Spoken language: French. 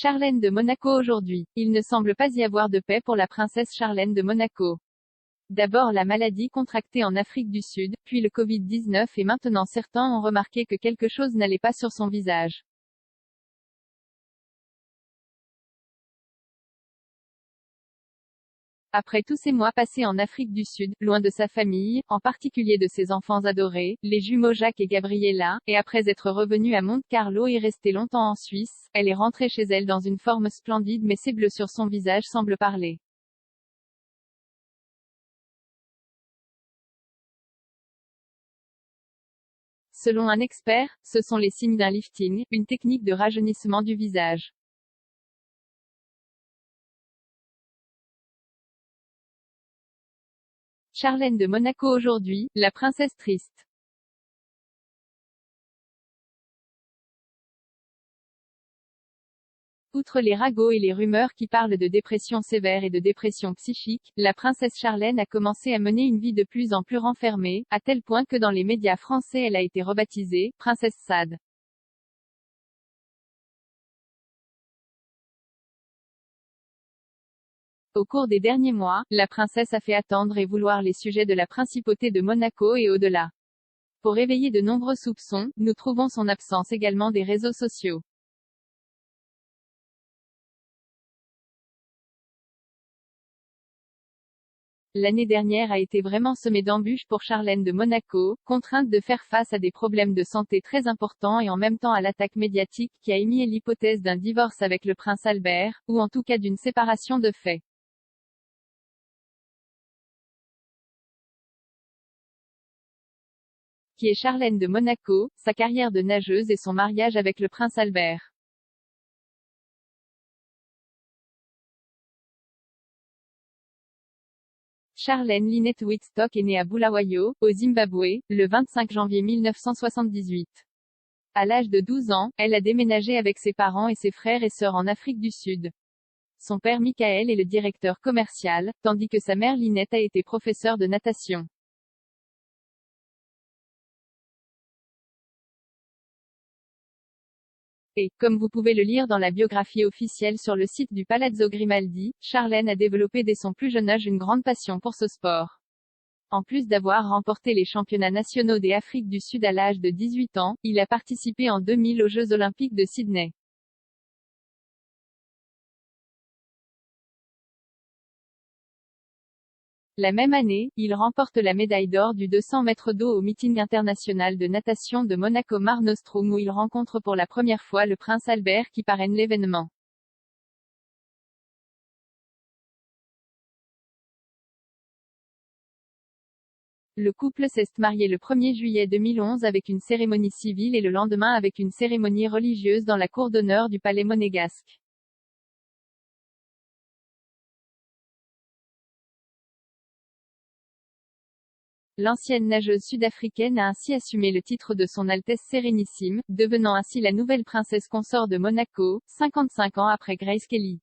Charlène de Monaco aujourd'hui. Il ne semble pas y avoir de paix pour la princesse Charlène de Monaco. D'abord la maladie contractée en Afrique du Sud, puis le Covid-19 et maintenant certains ont remarqué que quelque chose n'allait pas sur son visage. Après tous ces mois passés en Afrique du Sud, loin de sa famille, en particulier de ses enfants adorés, les jumeaux Jacques et Gabriella, et après être revenue à Monte-Carlo et restée longtemps en Suisse, elle est rentrée chez elle dans une forme splendide mais ses bleus sur son visage semblent parler. Selon un expert, ce sont les signes d'un lifting, une technique de rajeunissement du visage. Charlène de Monaco aujourd'hui, la princesse triste. Outre les ragots et les rumeurs qui parlent de dépression sévère et de dépression psychique, la princesse Charlène a commencé à mener une vie de plus en plus renfermée, à tel point que dans les médias français elle a été rebaptisée « Princesse Sad ». Au cours des derniers mois, la princesse a fait attendre et vouloir les sujets de la principauté de Monaco et au-delà. Pour éveiller de nombreux soupçons, nous trouvons son absence également des réseaux sociaux. L'année dernière a été vraiment semée d'embûches pour Charlène de Monaco, contrainte de faire face à des problèmes de santé très importants et en même temps à l'attaque médiatique qui a émis l'hypothèse d'un divorce avec le prince Albert, ou en tout cas d'une séparation de fait. Qui est Charlène de Monaco, sa carrière de nageuse et son mariage avec le prince Albert. Charlène Lynette Whitstock est née à Bulawayo, au Zimbabwe, le 25 janvier 1978. À l'âge de 12 ans, elle a déménagé avec ses parents et ses frères et sœurs en Afrique du Sud. Son père Michael est le directeur commercial, tandis que sa mère Lynette a été professeure de natation. Et, comme vous pouvez le lire dans la biographie officielle sur le site du Palazzo Grimaldi, Charlène a développé dès son plus jeune âge une grande passion pour ce sport. En plus d'avoir remporté les championnats nationaux des Afrique du Sud à l'âge de 18 ans, il a participé en 2000 aux Jeux olympiques de Sydney. La même année, il remporte la médaille d'or du 200 mètres d'eau au meeting international de natation de Monaco-Mare Nostrum où il rencontre pour la première fois le prince Albert qui parraine l'événement. Le couple s'est marié le 1er juillet 2011 avec une cérémonie civile et le lendemain avec une cérémonie religieuse dans la cour d'honneur du palais monégasque. L'ancienne nageuse sud-africaine a ainsi assumé le titre de Son Altesse Sérénissime, devenant ainsi la nouvelle princesse consort de Monaco, 55 ans après Grace Kelly.